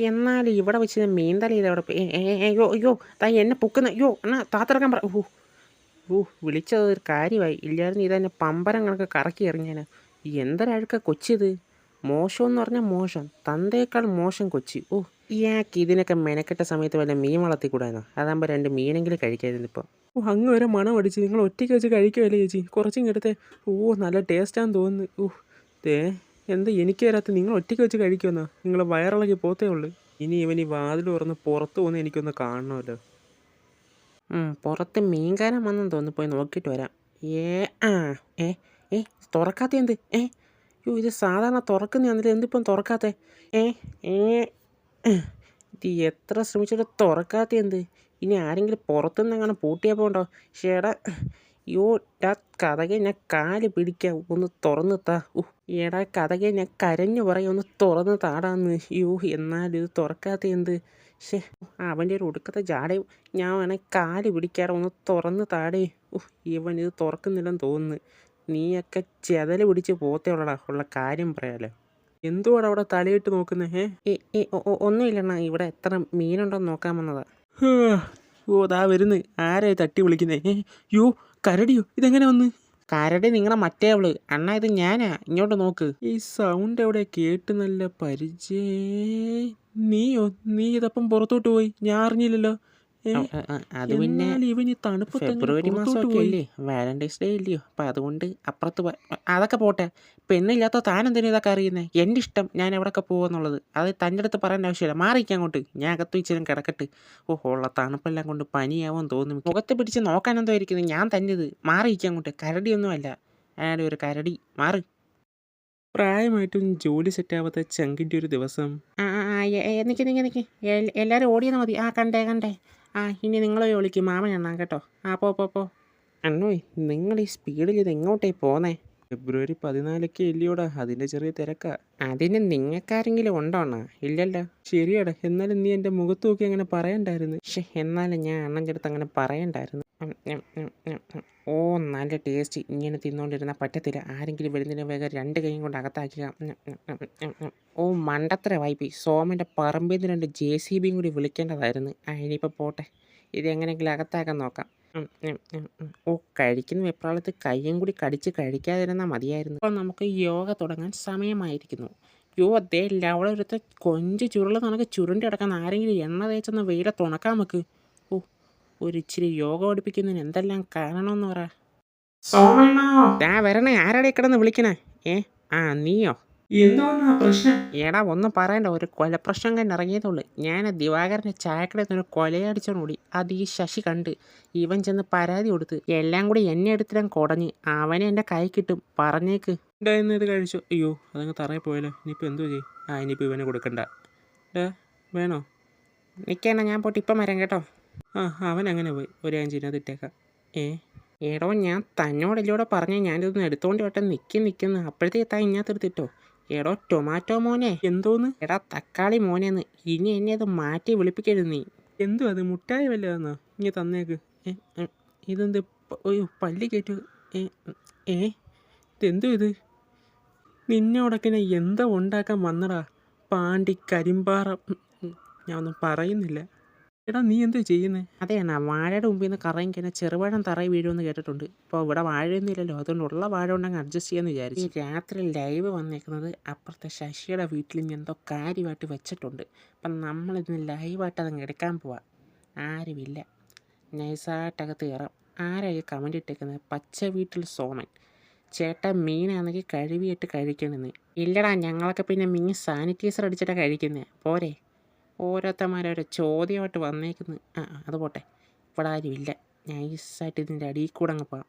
എന്നാലും ഇവിടെ വെച്ച് മീൻ തല ചെയ്ത് അവിടെ അയ്യോ അയ്യോ താ എന്നെ പൊക്കുന്ന അയ്യോ എന്നാ താത്തിറക്കാൻ പറ വിളിച്ചത് ഒരു കാര്യമായി ഇല്ലായിരുന്നു ഇതെന്നെ പമ്പരം കണക്ക് കറക്കി എറിഞ്ഞേനെ എന്തൊരഴുക്ക കൊച്ചിത് മോശമെന്ന് പറഞ്ഞാൽ മോശം തന്തയേക്കാൾ മോശം കൊച്ചി ഇയാൾക്ക് ഇതിനൊക്കെ മെനക്കെട്ട സമയത്ത് വല്ല മീൻ വളർത്തിക്കൂടാനോ അതാകുമ്പോൾ 2 മീനെങ്കിലും കഴിക്കായിരുന്നു ഇപ്പോൾ അങ്ങ് വരെ മണം അടിച്ച് നിങ്ങൾ ഒറ്റയ്ക്ക് വെച്ച് കഴിക്കുമല്ലേ ചേച്ചി കുറച്ചും എടുത്തേ നല്ല ടേസ്റ്റാന്ന് തോന്നുന്നു എന്താ എനിക്ക് വരാത്ത നിങ്ങൾ ഒറ്റയ്ക്ക് വെച്ച് കഴിക്കുമെന്നോ നിങ്ങൾ വയറിളകി പോത്തേ ഉള്ളൂ ഇനി ഇവൻ ഈ വാതിൽ തുറന്ന് പുറത്ത് പോകുന്ന എനിക്കൊന്ന് കാണണമല്ലോ പുറത്ത് മീൻകാരൻ വന്നെന്ന് തോന്നുന്നു പോയി നോക്കിയിട്ട് വരാം ആ ഏ ഏ തുറക്കാത്ത എന്ത് ഇത് സാധാരണ തുറക്കുന്ന എന്നിട്ട് എന്തിപ്പം തുറക്കാത്തേ ഇത് എത്ര ശ്രമിച്ചിട്ട് തുറക്കാത്ത എന്ത് ഇനി ആരെങ്കിലും പുറത്തുനിന്ന് അങ്ങനെ പൂട്ടിയാൽ പോകണ്ടോ ഷേടാ കഥകെ ഞാൻ കാല് പിടിക്കാം ഒന്ന് തുറന്ന് താ എടാ കഥകെ ഞാൻ കരഞ്ഞു പറയാം ഒന്ന് തുറന്ന് താടാന്ന് എന്നാലും ഇത് തുറക്കാത്ത എന്ത് അവൻ്റെ ഒരു ഒടുക്കത്തെ ജാടയും ഞാൻ വേണേൽ കാല് പിടിക്കാറ് ഒന്ന് തുറന്ന് താടേ ഇവൻ ഇത് തുറക്കുന്നില്ലെന്ന് തോന്നുന്നു നീയൊക്കെ ചെതല് പിടിച്ച് പോത്തേ ഉള്ളടാ ഉള്ള കാര്യം പറയാലോ എന്തുവാണ് അവിടെ തലയിട്ട് നോക്കുന്നേ ഒന്നുമില്ലണ്ണ ഇവിടെ എത്ര മീനുണ്ടോന്ന് നോക്കാൻ വന്നതാ ദാ വരുന്നു ആരായി തട്ടി വിളിക്കുന്നേ കരടിയോ ഇതെങ്ങനെ വന്ന് കരടി നിങ്ങളെ മറ്റേ അവള് അണ്ണാ ഇത് ഞാനാ ഇങ്ങോട്ട് നോക്ക് ഈ സൗണ്ട് എവിടെ കേട്ട് നല്ല നീയോ നീ ഇതപ്പം പുറത്തോട്ട് പോയി ഞാൻ അറിഞ്ഞില്ലല്ലോ അത് പിന്നെ ഇവന് തണുപ്പ് ഫെബ്രുവരി മാസമൊക്കെ അല്ലേ വാലന്റൈൻസ് ഡേ ഇല്ലയോ അപ്പം അതുകൊണ്ട് അപ്പുറത്ത് അതൊക്കെ പോട്ടെ പെണ്ണില്ലാത്ത താൻ എന്തിനാ ഇതൊക്കെ അറിയുന്നത് എൻ്റെ ഇഷ്ടം ഞാൻ എവിടെയൊക്കെ പോകുമെന്നുള്ളത് അത് തൻ്റെ അടുത്ത് പറയേണ്ട ആവശ്യമില്ല മാറിയിരിക്കാൻ അങ്ങോട്ട് ഞാൻ അകത്ത് വെച്ചാലും കിടക്കട്ട് ഉള്ള തണുപ്പെല്ലാം കൊണ്ട് പനിയാവുമെന്ന് തോന്നുന്നു മുഖത്ത് പിടിച്ച് നോക്കാൻ എന്തോ ഇരിക്കുന്നത് ഞാൻ തന്നത് മാറിയിരിക്കാൻ അങ്ങോട്ട് കരടിയൊന്നുമല്ല അയാളുടെ ഒരു കരടി മാറി പ്രായമായിട്ടും ജോലി സെറ്റാവാത്ത ചങ്കിൻ്റെ ഒരു ദിവസം നിൽക്കി എല്ലാവരും ഓടിയെന്നാൽ മതി കണ്ടേ ഇനി നിങ്ങളെ വിളിക്കും മാമനെണ്ണാം കേട്ടോ പോ അണ്ണോ നിങ്ങൾ ഈ സ്പീഡിൽ ഇത് എങ്ങോട്ടേ പോന്നേ ഫെബ്രുവരി 14 ഇല്ലയോടാ അതിൻ്റെ ചെറിയ തിരക്കാ അതിന് നിങ്ങൾക്കാരെങ്കിലും ഉണ്ടോ അണ്ണാ ഇല്ലല്ലോ ശരിയാടാ എന്നാലും നീ എൻ്റെ മുഖത്ത് നോക്കി അങ്ങനെ പറയണ്ടായിരുന്നു എന്നാലും ഞാൻ അണ്ണൻ്റെ അടുത്ത് അങ്ങനെ പറയണ്ടായിരുന്നു നല്ല ടേസ്റ്റ് ഇങ്ങനെ തിന്നുകൊണ്ടിരുന്നാൽ പറ്റത്തില്ല ആരെങ്കിലും വരുന്നതിന് വേഗം 2 കൈയും കൊണ്ട് അകത്താക്കുക മണ്ടത്തര വായ്പി സോമൻ്റെ പറമ്പിൽ നിന്ന് 2 JCB കൂടി വിളിക്കേണ്ടതായിരുന്നു ഇനിയിപ്പോൾ പോട്ടെ ഇതെങ്ങനെയെങ്കിലും അകത്താക്കാൻ നോക്കാം കഴിക്കുന്ന വെപ്രാളത്ത് കയ്യും കൂടി കടിച്ച് കഴിക്കാതിരുന്നാൽ മതിയായിരുന്നു അപ്പോൾ നമുക്ക് യോഗ തുടങ്ങാൻ സമയമായിരിക്കുന്നു അതേ അവിടെ ഒരുത്ത കൊഞ്ച് ചുരുള് നമുക്ക് ചുരുണ്ടി കിടക്കാൻ ആരെങ്കിലും എണ്ണ തേച്ചെന്ന് വെയിലത്ത് ഉണക്കാൻ നമുക്ക് ഒരു ഇച്ചിരി യോഗ പഠിപ്പിക്കുന്നതിന് എന്തെല്ലാം കാണണമെന്ന് പറ വരണേ ആരാടെ കിടന്ന് വിളിക്കണേ നീയോ എടാ ഒന്നും പറയണ്ട ഒരു കൊലപ്രശ്നം കണ്ട് ഇറങ്ങിയതുള്ളൂ ഞാൻ ദിവാകരൻ്റെ ചായക്കടയിൽ നിന്ന് കൊലയടിച്ചോടി അത് ഈ ശശി കണ്ട് ഇവൻ ചെന്ന് പരാതി കൊടുത്ത് എല്ലാം കൂടി എന്നെ എടുത്തിടാൻ കുടഞ്ഞ് അവനെ എൻ്റെ കൈ കിട്ടും പറഞ്ഞേക്ക് ഇത് കഴിച്ചു അതങ്ങ് തറയിൽ പോയല്ലോ ഇനിയിപ്പോൾ എന്തോ ചെയ്യും ഇനിയിപ്പോൾ ഇവനെ കൊടുക്കണ്ട വേണോ നിൽക്കണ ഞാൻ പോയിട്ട് ഇപ്പം വരാം കേട്ടോ അവൻ അങ്ങനെ പോയി ഒരു അഞ്ചിനകത്ത് ഇട്ടേക്കാം എടോ ഞാൻ തന്നോടല്ലോടെ പറഞ്ഞ ഞാനിതൊന്ന് എടുത്തോണ്ട് വട്ടെ നിൽക്കുന്നു അപ്പോഴത്തേക്ക് താ ഇങ്ങനത്തെടുത്തിട്ടോ എടോ ടൊമാറ്റോ മോനെ എന്തോന്ന് എടാ തക്കാളി മോനെന്ന് ഇനി എന്നെ അത് മാറ്റി വിളിപ്പിക്കരുത് നീ എന്തോ അത് മുട്ടായി വല്ലതാന്നോ ഇങ്ങനെ തന്നേക്ക് ഇതെന്ത് പല്ലി കയറ്റു ഇതെന്തോ ഇത് നിന്നോടൊക്കെ എന്താ ഉണ്ടാക്കാൻ വന്നടാ പാണ്ടി കരിമ്പാറ ഞാൻ ഒന്നും പറയുന്നില്ല എടാ നീ എന്താ ചെയ്യുന്നത് അതെയാണ് വാഴയുടെ മുമ്പിൽ നിന്ന് കറയും കഴിഞ്ഞാൽ ചെറുപഴം തറയിൽ വീഴുമെന്ന് കേട്ടിട്ടുണ്ട് ഇപ്പോൾ ഇവിടെ വാഴയൊന്നും ഇല്ലല്ലോ അതുകൊണ്ടുള്ള വാഴ ഉണ്ടെങ്കിൽ അഡ്ജസ്റ്റ് ചെയ്യാമെന്ന് വിചാരിച്ചു ഈ രാത്രി ലൈവ് വന്നേക്കുന്നത് അപ്പുറത്തെ ശശിയുടെ വീട്ടിൽ ഇനി എന്തോ കാര്യമായിട്ട് വെച്ചിട്ടുണ്ട് അപ്പം നമ്മളിതിന് ലൈവായിട്ട് അതങ്ങ് എടുക്കാൻ പോവാം ആരുമില്ല നൈസായിട്ടകത്ത് കയറാം ആരായി കമൻറ്റ് ഇട്ടേക്കുന്നത് പച്ച വീട്ടിൽ സോമൻ ചേട്ടാ മീനാണെങ്കിൽ കഴുകിയിട്ട് കഴിക്കണമെന്ന് ഇല്ലടാ ഞങ്ങളൊക്കെ പിന്നെ മീൻ സാനിറ്റൈസർ അടിച്ചിട്ടാണ് കഴിക്കുന്നത് പോരെ ഓരോരുത്തന്മാരോരോ ചോദ്യമായിട്ട് വന്നേക്കുന്നു അത് പോട്ടെ ഇവിടെ ആരും ഇല്ല നൈസായിട്ട് ഇതിൻ്റെ അടിയിൽ കൂടെ അങ്ങ് പോകാം